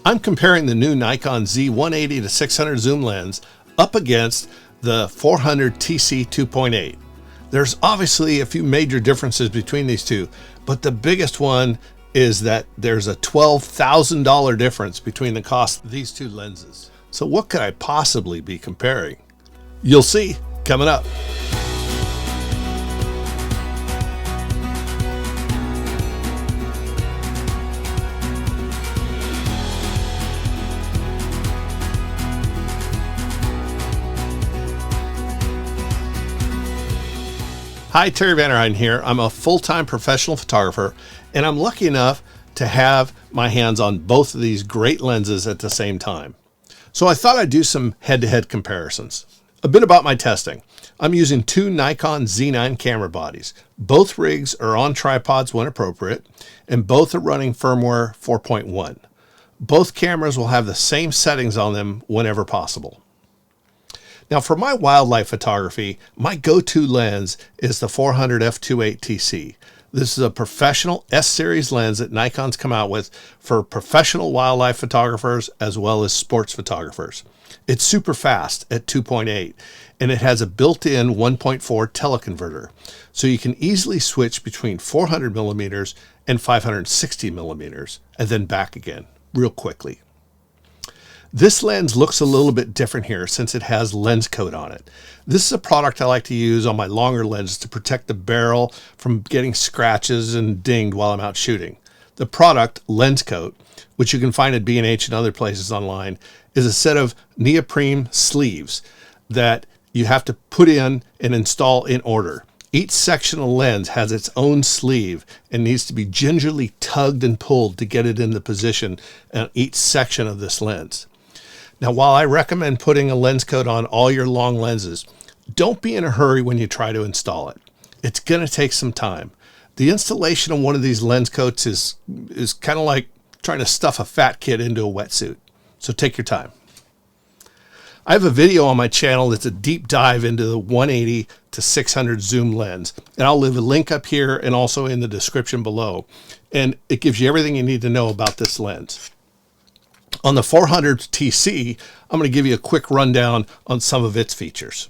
I'm comparing the new Nikon Z180 to 600 zoom lens up against the 400 TC 2.8. There's obviously a few major differences between these two, but the biggest one is that there's a $12,000 difference between the cost of these two lenses. So what could I possibly be comparing? You'll see coming up. Hi, Terry Vanderheiden here. I'm a full-time professional photographer, and I'm lucky enough to have my hands on both of these great lenses at the same time. So I thought I'd do some head-to-head comparisons. A bit about my testing. I'm using two Nikon Z9 camera bodies. Both rigs are on tripods when appropriate, and both are running firmware 4.1. Both cameras will have the same settings on them whenever possible. Now for my wildlife photography, my go-to lens is the 400 f2.8 TC. This is a professional S-series lens that Nikon's come out with for professional wildlife photographers as well as sports photographers. It's super fast at 2.8, and it has a built-in 1.4 teleconverter. So you can easily switch between 400 millimeters and 560 millimeters and then back again real quickly. This lens looks a little bit different here since it has lens coat on it. This is a product I like to use on my longer lenses to protect the barrel from getting scratches and dinged while I'm out shooting. The product, lens coat, which you can find at B&H and other places online, is a set of neoprene sleeves that you have to put in and install in order. Each section of the lens has its own sleeve and needs to be gingerly tugged and pulled to get it in the position on each section of this lens. Now, while I recommend putting a lens coat on all your long lenses, don't be in a hurry when you try to install it. It's going to take some time. The installation of one of these lens coats is kind of like trying to stuff a fat kid into a wetsuit. So take your time. I have a video on my channel that's a deep dive into the 180 to 600 zoom lens, and I'll leave a link up here and also in the description below. And it gives you everything you need to know about this lens. On the 400 TC, I'm going to give you a quick rundown on some of its features.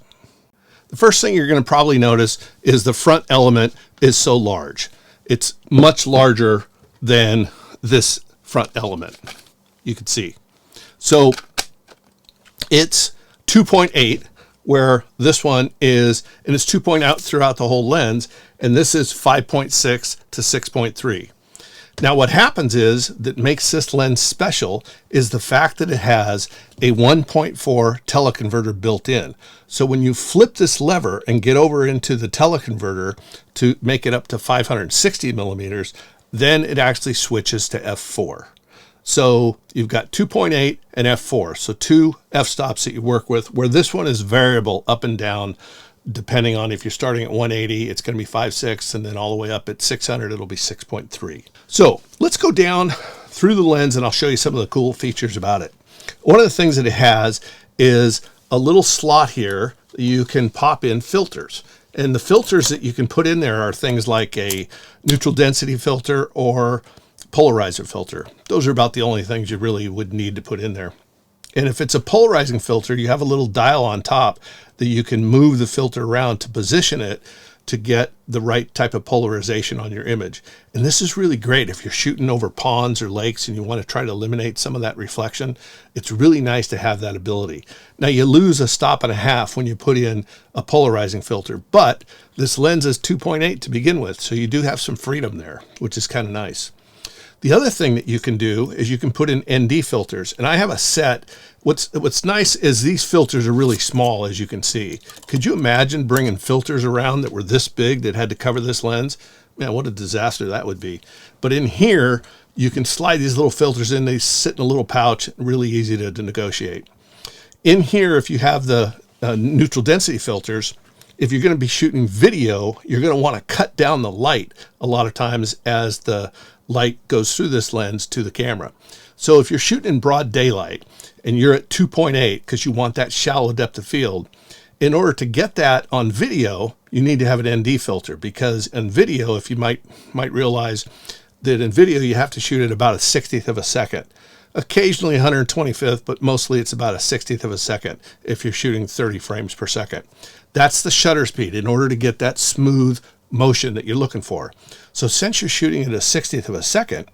The first thing you're going to probably notice is the front element is so large. It's much larger than this front element, you can see. So it's 2.8, where this one is, and it's 2.0 out throughout the whole lens, and this is 5.6 to 6.3. Now what happens is that makes this lens special is the fact that it has a 1.4 teleconverter built in. So when you flip this lever and get over into the teleconverter to make it up to 560 millimeters, then it actually switches to f4. So you've got 2.8 and f4. So two f-stops that you work with, where this one is variable up and down depending on if you're starting at 180, it's going to be 5.6, and then all the way up at 600, it'll be 6.3. So let's go down through the lens and I'll show you some of the cool features about it. One of the things that it has is a little slot here that you can pop in filters. And the filters that you can put in there are things like a neutral density filter or polarizer filter. Those are about the only things you really would need to put in there. And if it's a polarizing filter, you have a little dial on top that you can move the filter around to position it to get the right type of polarization on your image. And this is really great if you're shooting over ponds or lakes and you want to try to eliminate some of that reflection. It's really nice to have that ability. Now you lose a stop and a half when you put in a polarizing filter, but this lens is 2.8 to begin with, so you do have some freedom there, which is kind of nice. The other thing that you can do is you can put in ND filters, and I have a set. What's nice is these filters are really small, as you can see. Could you imagine bringing filters around that were this big that had to cover this lens? Man, what a disaster that would be. But in here, you can slide these little filters in. They sit in a little pouch, really easy to negotiate. In here, if you have the neutral density filters, if you're going to be shooting video, you're going to want to cut down the light a lot of times as the light goes through this lens to the camera. So if you're shooting in broad daylight and you're at 2.8 because you want that shallow depth of field, in order to get that on video, you need to have an ND filter, because in video, if you might realize, that in video you have to shoot at about a 60th of a second. Occasionally 125th, but mostly it's about a 60th of a second if you're shooting 30 frames per second. That's the shutter speed in order to get that smooth motion that you're looking for. So since you're shooting at a 60th of a second,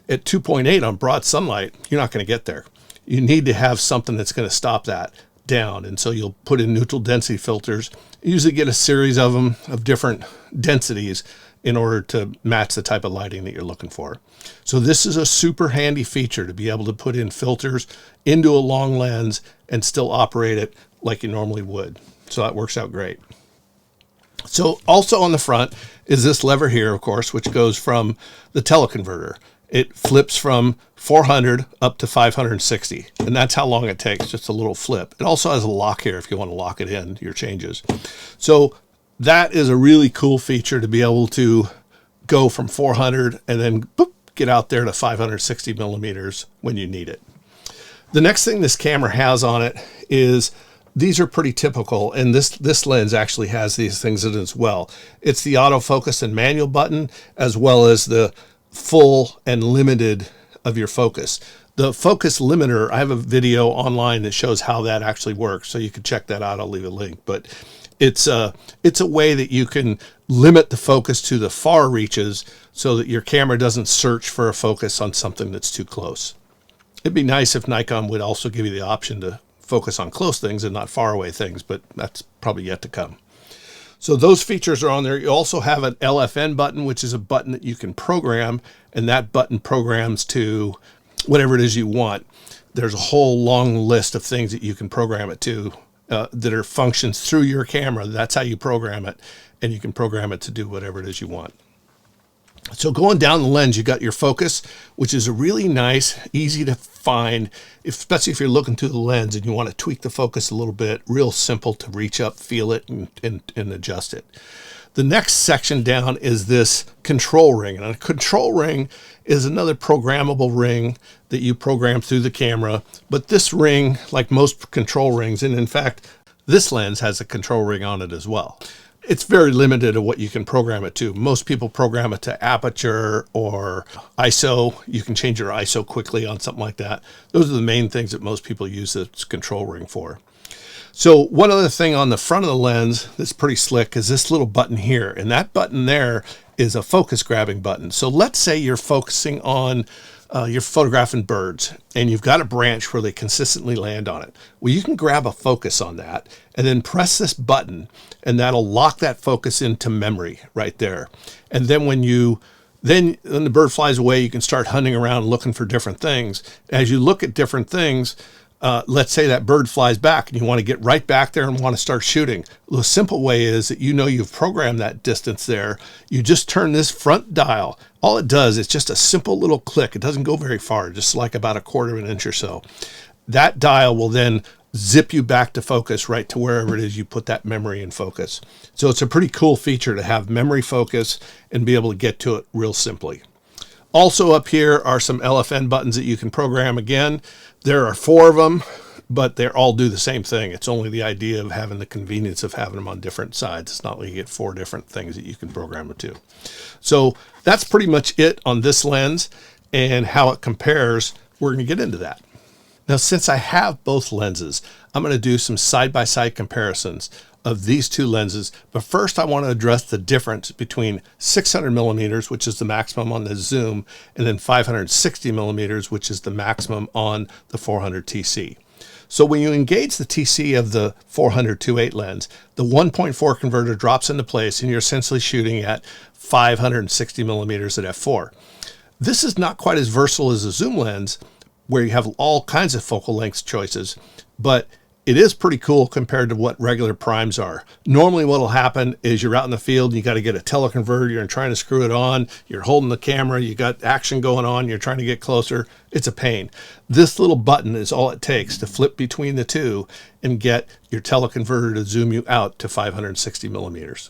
at 2.8 on broad sunlight, you're not going to get there. You need to have something that's going to stop that down. And so you'll put in neutral density filters. You usually get a series of them of different densities in order to match the type of lighting that you're looking for. So this is a super handy feature to be able to put in filters into a long lens and still operate it like you normally would. So that works out great. So also on the front is this lever here, of course, which goes from the teleconverter. It flips from 400 up to 560, and that's how long it takes, just a little flip. It also has a lock here if you want to lock it in, your changes. So that is a really cool feature to be able to go from 400 and then boop, get out there to 560 millimeters when you need it. The next thing this camera has on it is, these are pretty typical, and this lens actually has these things in it as well. It's the autofocus and manual button, as well as the full and limited of your focus. The focus limiter, I have a video online that shows how that actually works, so you can check that out. I'll leave a link, but it's a way that you can limit the focus to the far reaches so that your camera doesn't search for a focus on something that's too close. It'd be nice if Nikon would also give you the option to focus on close things and not far away things, but that's probably yet to come. So those features are on there. You also have an LFN button, which is a button that you can program, and that button programs to whatever it is you want. There's a whole long list of things that you can program it to that are functions through your camera. That's how you program it, and you can program it to do whatever it is you want. So going down the lens, you got your focus, which is a really nice, easy to find, especially if you're looking through the lens and you want to tweak the focus a little bit. Real simple to reach up, feel it, and adjust it. The next section down is this control ring. And a control ring is another programmable ring that you program through the camera. But this ring, like most control rings, and in fact, this lens has a control ring on it as well. It's very limited to what you can program it to. Most people program it to aperture or ISO. You can change your ISO quickly on something like that. Those are the main things that most people use this control ring for. So one other thing on the front of the lens that's pretty slick is this little button here. And that button there is a focus grabbing button. So let's say you're focusing on you're photographing birds and you've got a branch where they consistently land on it. Well, you can grab a focus on that and then press this button, and that'll lock that focus into memory right there. And then when the bird flies away, you can start hunting around looking for different things. As you look at different things, let's say that bird flies back and you want to get right back there and want to start shooting. The simple way is that you've programmed that distance there. You just turn this front dial. All it does is just a simple little click. It doesn't go very far, just like about a quarter of an inch or so. That dial will then zip you back to focus right to wherever it is you put that memory in focus. So it's a pretty cool feature to have memory focus and be able to get to it real simply. Also up here are some LFN buttons that you can program. Again, there are 4 of them, but they all do the same thing. It's only the idea of having the convenience of having them on different sides. It's not like you get 4 different things that you can program it to. So that's pretty much it on this lens and how it compares. We're going to get into that. Now, since I have both lenses, I'm going to do some side-by-side comparisons of these two lenses. But first, I want to address the difference between 600 millimeters, which is the maximum on the zoom, and then 560 millimeters, which is the maximum on the 400 TC. So when you engage the TC of the 400 2.8 lens, the 1.4 converter drops into place and you're essentially shooting at 560 millimeters at f4. This is not quite as versatile as a zoom lens, where you have all kinds of focal length choices, but it is pretty cool compared to what regular primes are. Normally what will happen is you're out in the field, you got to get a teleconverter, you're trying to screw it on, you're holding the camera, you got action going on, you're trying to get closer. It's a pain. This little button is all it takes to flip between the two and get your teleconverter to zoom you out to 560 millimeters.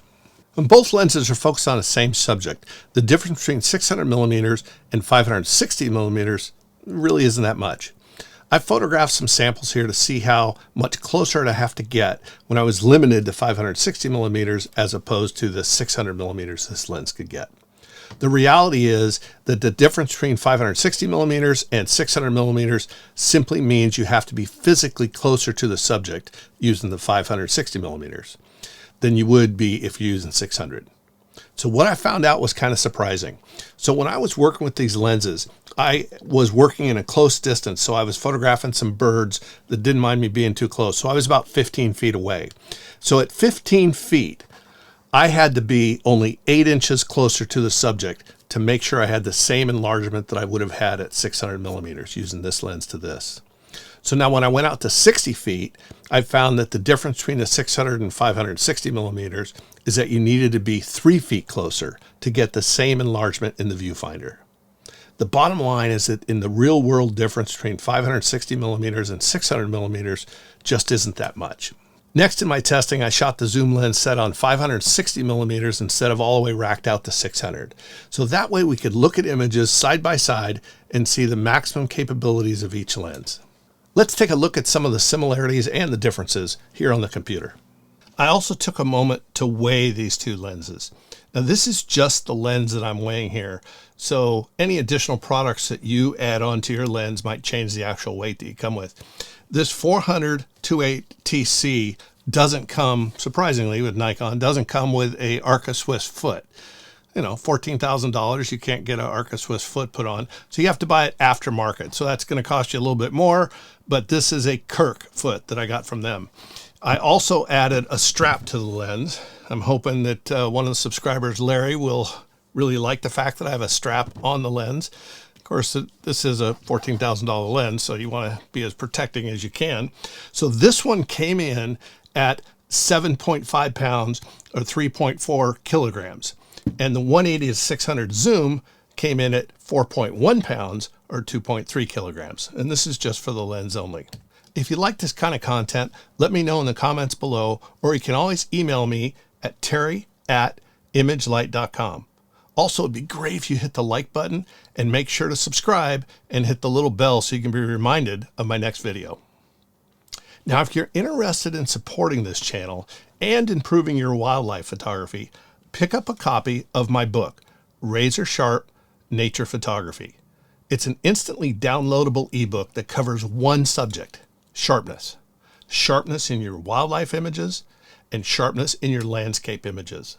And both lenses are focused on the same subject. The difference between 600 millimeters and 560 millimeters really isn't that much. I photographed some samples here to see how much closer I'd have to get when I was limited to 560 millimeters as opposed to the 600 millimeters this lens could get. The reality is that the difference between 560 millimeters and 600 millimeters simply means you have to be physically closer to the subject using the 560 millimeters than you would be if you're using 600. So what I found out was kind of surprising. So when I was working with these lenses, I was working in a close distance. So I was photographing some birds that didn't mind me being too close. So I was about 15 feet away. So at 15 feet, I had to be only 8 inches closer to the subject to make sure I had the same enlargement that I would have had at 600 millimeters using this lens to this. So now when I went out to 60 feet, I found that the difference between the 600 and 560 millimeters is that you needed to be 3 feet closer to get the same enlargement in the viewfinder. The bottom line is that in the real world difference between 560 millimeters and 600 millimeters just isn't that much. Next in my testing, I shot the zoom lens set on 560 millimeters instead of all the way racked out to 600. So that way we could look at images side by side and see the maximum capabilities of each lens. Let's take a look at some of the similarities and the differences here on the computer. I also took a moment to weigh these two lenses. Now this is just the lens that I'm weighing here. So any additional products that you add onto your lens might change the actual weight that you come with. This 400 2.8 TC doesn't come, surprisingly with Nikon, doesn't come with a Arca Swiss foot. You know, $14,000, you can't get an Arca Swiss foot put on. So you have to buy it aftermarket. So that's going to cost you a little bit more, but this is a Kirk foot that I got from them. I also added a strap to the lens. I'm hoping that one of the subscribers, Larry, will really like the fact that I have a strap on the lens. Of course, this is a $14,000 lens, so you want to be as protecting as you can. So this one came in at 7.5 pounds or 3.4 kilograms. And the 180-600 zoom came in at 4.1 pounds or 2.3 kilograms. And this is just for the lens only. If you like this kind of content, let me know in the comments below, or you can always email me at terry@imagelight.com. Also, it'd be great if you hit the like button and make sure to subscribe and hit the little bell so you can be reminded of my next video. Now, if you're interested in supporting this channel and improving your wildlife photography, pick up a copy of my book, Razor Sharp Nature Photography. It's an instantly downloadable ebook that covers one subject, sharpness. Sharpness in your wildlife images and sharpness in your landscape images.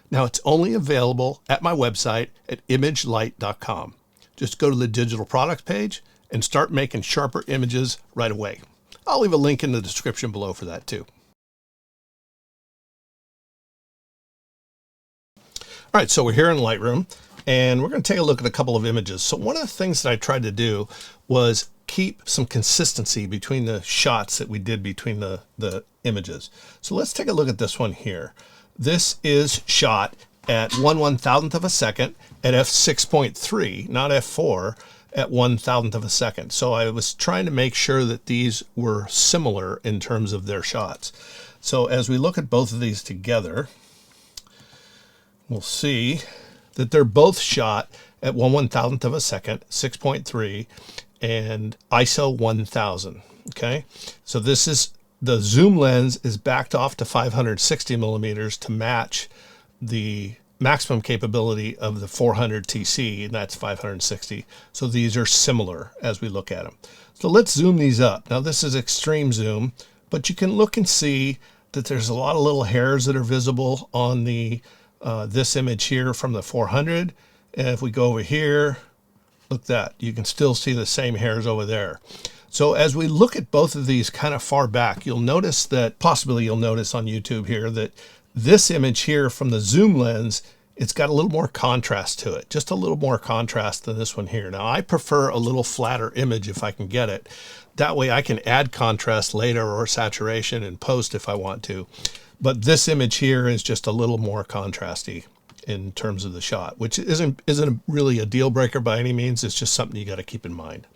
Now it's only available at my website at imagelight.com. Just go to the digital products page and start making sharper images right away. I'll leave a link in the description below for that too. All right, so we're here in Lightroom and we're going to take a look at a couple of images. So one of the things that I tried to do was keep some consistency between the shots that we did between the images. So let's take a look at this one here. This is shot at 1/1000th of a second at f6.3, not f4, at 1/1000th of a second. So I was trying to make sure that these were similar in terms of their shots. So as we look at both of these together, we'll see that they're both shot at 1/1000th of a second, 6.3, and ISO 1000. Okay, so this is the zoom lens is backed off to 560 millimeters to match the maximum capability of the 400 TC, and that's 560. So these are similar as we look at them. So let's zoom these up. Now this is extreme zoom, but you can look and see that there's a lot of little hairs that are visible on the this image here from the 400. And if we go over here, look at that, you can still see the same hairs over there. So as we look at both of these kind of far back, you'll notice that, possibly you'll notice on YouTube here, that this image here from the zoom lens, it's got a little more contrast to it, just a little more contrast than this one here. Now I prefer a little flatter image if I can get it. That way I can add contrast later or saturation in post if I want to. But this image here is just a little more contrasty in terms of the shot, which isn't really a deal breaker by any means. It's just something you got to keep in mind.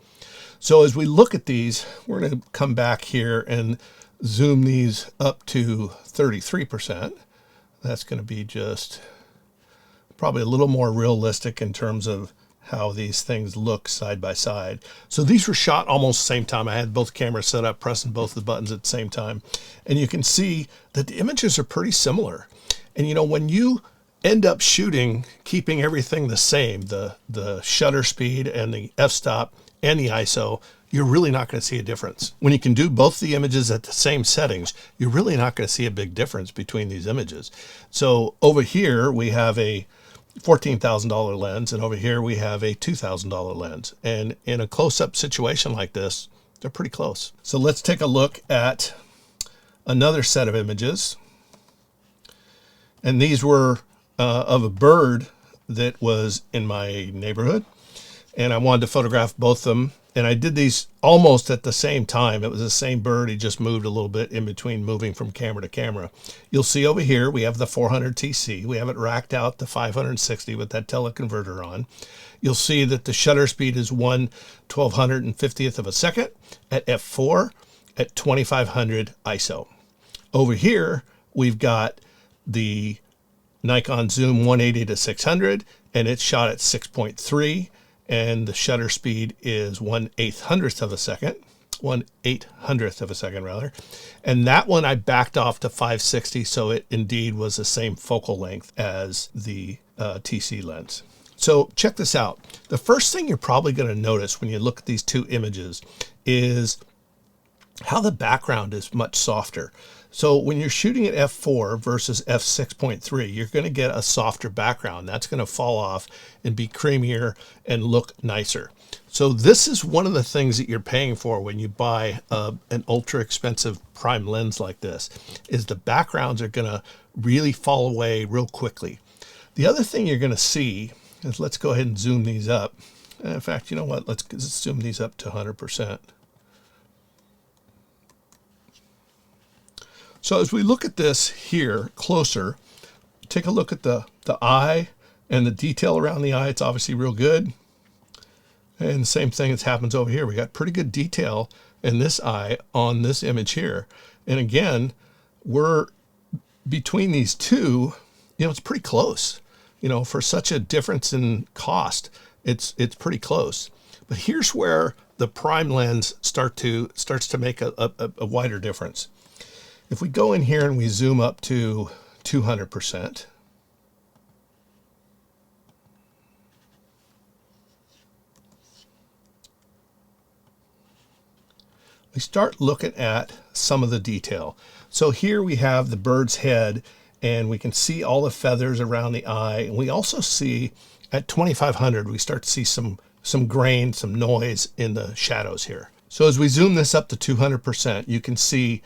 So as we look at these, we're going to come back here and zoom these up to 33%. That's going to be just probably a little more realistic in terms of how these things look side by side. So these were shot almost the same time. I had both cameras set up, pressing both the buttons at the same time. And you can see that the images are pretty similar. And you know, when you end up shooting, keeping everything the same, the shutter speed and the f-stop and the ISO, you're really not going to see a difference. When you can do both the images at the same settings, you're really not going to see a big difference between these images. So over here we have a $14,000 lens, and over here we have a $2,000 lens. And in a close-up situation like this, they're pretty close. So let's take a look at another set of images. And these were of a bird that was in my neighborhood. And I wanted to photograph both of them. And I did these almost at the same time. It was the same bird. He just moved a little bit in between moving from camera to camera. You'll see over here, we have the 400 TC. We have it racked out to 560 with that teleconverter on. You'll see that the shutter speed is 1/1250th of a second at f4 at 2500 ISO. Over here, we've got the Nikon Zoom 180 to 600, and it's shot at 6.3. And the shutter speed is 1/800th of a second, 1/800th of a second rather. And that one I backed off to 560, so it indeed was the same focal length as the TC lens. So check this out. The first thing you're probably going to notice when you look at these two images is how the background is much softer. So when you're shooting at f4 versus f6.3, you're going to get a softer background. That's going to fall off and be creamier and look nicer. So this is one of the things that you're paying for when you buy an ultra expensive prime lens like this, is the backgrounds are going to really fall away real quickly. The other thing you're going to see is, let's go ahead and zoom these up. In fact, you know what? Let's zoom these up to 100%. So as we look at this here closer, take a look at the eye and the detail around the eye. It's obviously real good. And the same thing that happens over here. We got pretty good detail in this eye on this image here. And again, we're between these two, you know, it's pretty close. You know, for such a difference in cost, it's pretty close. But here's where the prime lens starts to make a wider difference. If we go in here and we zoom up to 200%, we start looking at some of the detail. So here we have the bird's head, and we can see all the feathers around the eye. And we also see at 2500, we start to see some grain, some noise in the shadows here. So as we zoom this up to 200%, you can see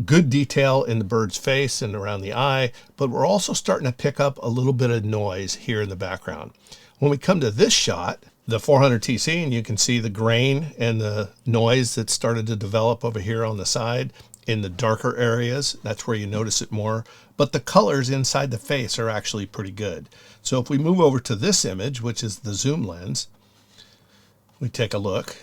good detail in the bird's face and around the eye, but we're also starting to pick up a little bit of noise here in the background. When we come to this shot, the 400 TC, and you can see the grain and the noise that started to develop over here on the side in the darker areas. That's where you notice it more, but the colors inside the face are actually pretty good. So if we move over to this image, which is the zoom lens, we take a look,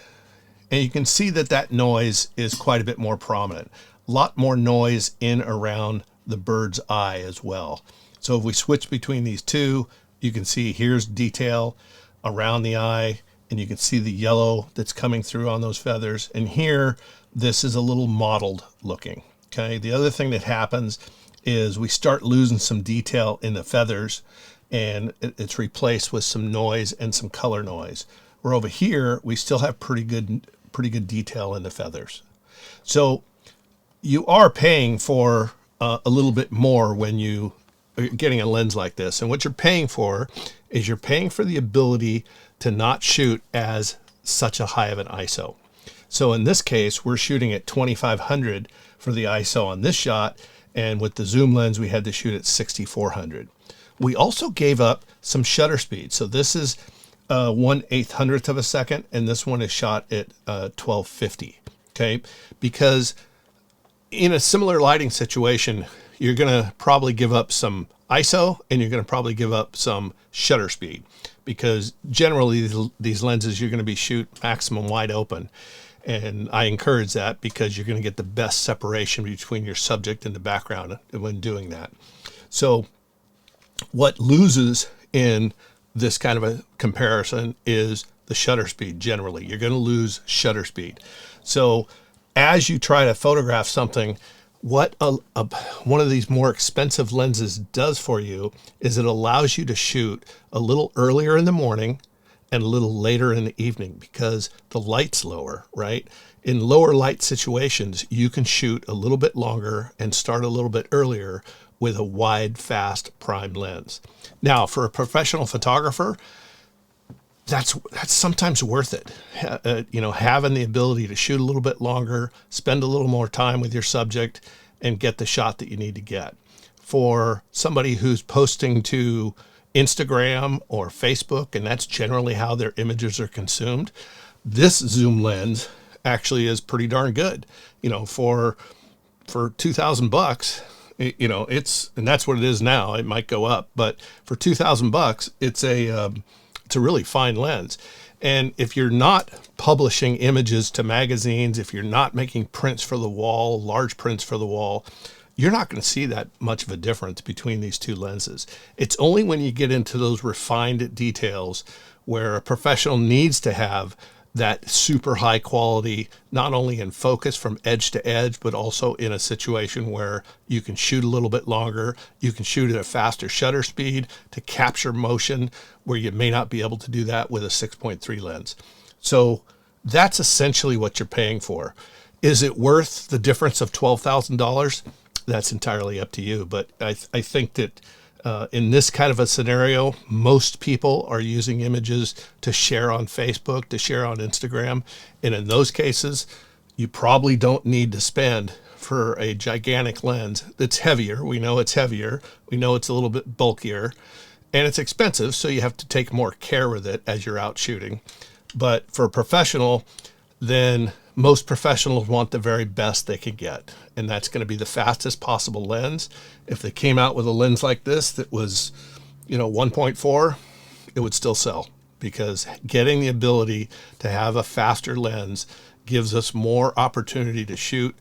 and you can see that that noise is quite a bit more prominent. A lot more noise in around the bird's eye as well. So if we switch between these two, you can see here's detail around the eye, and you can see the yellow that's coming through on those feathers. And here, this is a little mottled looking. Okay. The other thing that happens is we start losing some detail in the feathers, and it's replaced with some noise and some color noise. Where over here, we still have pretty good detail in the feathers. So you are paying for a little bit more when you are getting a lens like this. And what you're paying for is you're paying for the ability to not shoot as such a high of an ISO. So in this case, we're shooting at 2500 for the ISO on this shot. And with the zoom lens, we had to shoot at 6400. We also gave up some shutter speed. So this is 1/800th of a second, and this one is shot at 1250. Okay, because in a similar lighting situation, you're going to probably give up some ISO, and you're going to probably give up some shutter speed, because generally these lenses you're going to be shoot maximum wide open. And I encourage that because you're going to get the best separation between your subject and the background when doing that. So what loses in this kind of a comparison is the shutter speed. Generally, you're going to lose shutter speed. So as you try to photograph something one of these more expensive lenses does for you is it allows you to shoot a little earlier in the morning and a little later in the evening because the light's lower, right? In lower light situations, you can shoot a little bit longer and start a little bit earlier with a wide, fast prime lens. Now, for a professional photographer, that's sometimes worth it. Having the ability to shoot a little bit longer, spend a little more time with your subject, and get the shot that you need to get. For somebody who's posting to Instagram or Facebook, and that's generally how their images are consumed, this zoom lens actually is pretty darn good. For $2,000, and that's what it is now. It might go up, but for $2,000, it's a really fine lens. And if you're not publishing images to magazines, if you're not making prints for the wall, large prints for the wall, you're not going to see that much of a difference between these two lenses. It's only when you get into those refined details where a professional needs to have that super high quality, not only in focus from edge to edge, but also in a situation where you can shoot a little bit longer, you can shoot at a faster shutter speed to capture motion where you may not be able to do that with a 6.3 lens. So that's essentially what you're paying for. Is it worth the difference of $12,000? That's entirely up to you. But I think that in this kind of a scenario, most people are using images to share on Facebook, to share on Instagram. And in those cases, you probably don't need to spend for a gigantic lens that's heavier. We know it's heavier. We know it's a little bit bulkier. And it's expensive, so you have to take more care with it as you're out shooting. But for a professional, then most professionals want the very best they can get. And that's going to be the fastest possible lens. If they came out with a lens like this that was, 1.4, it would still sell, because getting the ability to have a faster lens gives us more opportunity to shoot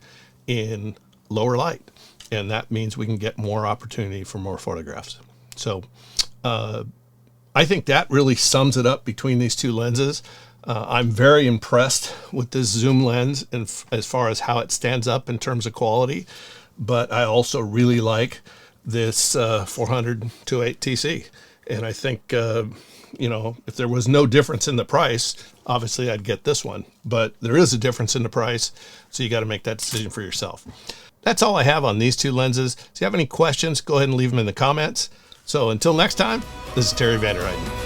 in lower light. And that means we can get more opportunity for more photographs. So I think that really sums it up between these two lenses. I'm very impressed with this zoom lens and as far as how it stands up in terms of quality, but I also really like this 400 2.8 TC. And I think, if there was no difference in the price, obviously I'd get this one, but there is a difference in the price. So you got to make that decision for yourself. That's all I have on these two lenses. If you have any questions, go ahead and leave them in the comments. So until next time, this is Terry Vanderheiden.